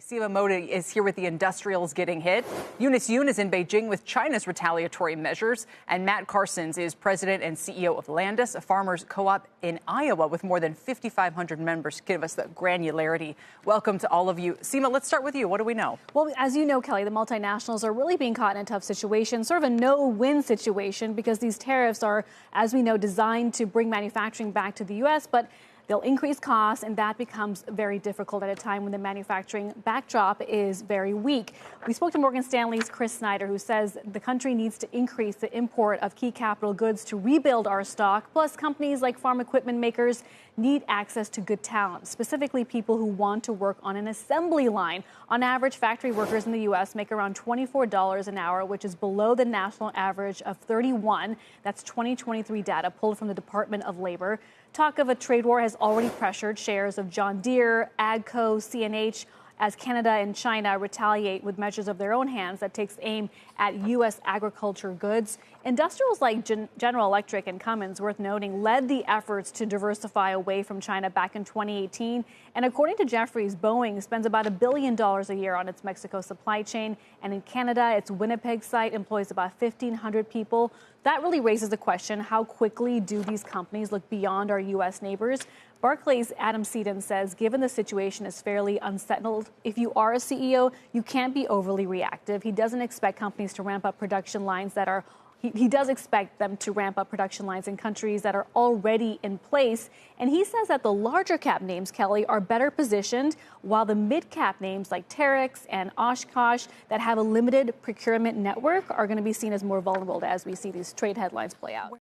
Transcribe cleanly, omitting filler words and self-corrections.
Seema Modi is here with the industrials getting hit. Eunice Yoon is in Beijing with China's retaliatory measures. And Matt Carsons is president and CEO of Landis, a farmers co-op in Iowa with more than 5,500 members. Give us the granularity. Welcome to all of you. Seema, let's start with you. What do we know? Well, as you know, Kelly, the multinationals are really being caught in a tough situation, sort of a no-win situation, because these tariffs are, as we know, designed to bring manufacturing back to the U.S., but they'll increase costs, and that becomes very difficult at a time when the manufacturing backdrop is very weak. We spoke to Morgan Stanley's Chris Snyder, who says the country needs to increase the import of key capital goods to rebuild our stock. Plus, companies like farm equipment makers need access to good talent, specifically people who want to work on an assembly line. On average, factory workers in the U.S. make around $24 an hour, which is below the national average of $31. That's 2023 data pulled from the Department of Labor. Talk of a trade war has already pressured shares of John Deere, AGCO, CNH, as Canada and China retaliate with measures of their own hands that takes aim at U.S. agriculture goods. Industrials like General Electric and Cummins, worth noting, led the efforts to diversify away from China back in 2018. And according to Jefferies, Boeing spends about $1 billion a year on its Mexico supply chain. And in Canada, its Winnipeg site employs about 1,500 people. That really raises the question, how quickly do these companies look beyond our U.S. neighbors? Barclays' Adam Seaton says, given the situation is fairly unsettled, if you are a CEO, you can't be overly reactive. He doesn't expect companies to ramp up production lines that are He does expect them to ramp up production lines in countries that are already in place. And he says that the larger cap names, Kelly, are better positioned, while the mid cap names like Terex and Oshkosh that have a limited procurement network are going to be seen as more vulnerable as we see these trade headlines play out.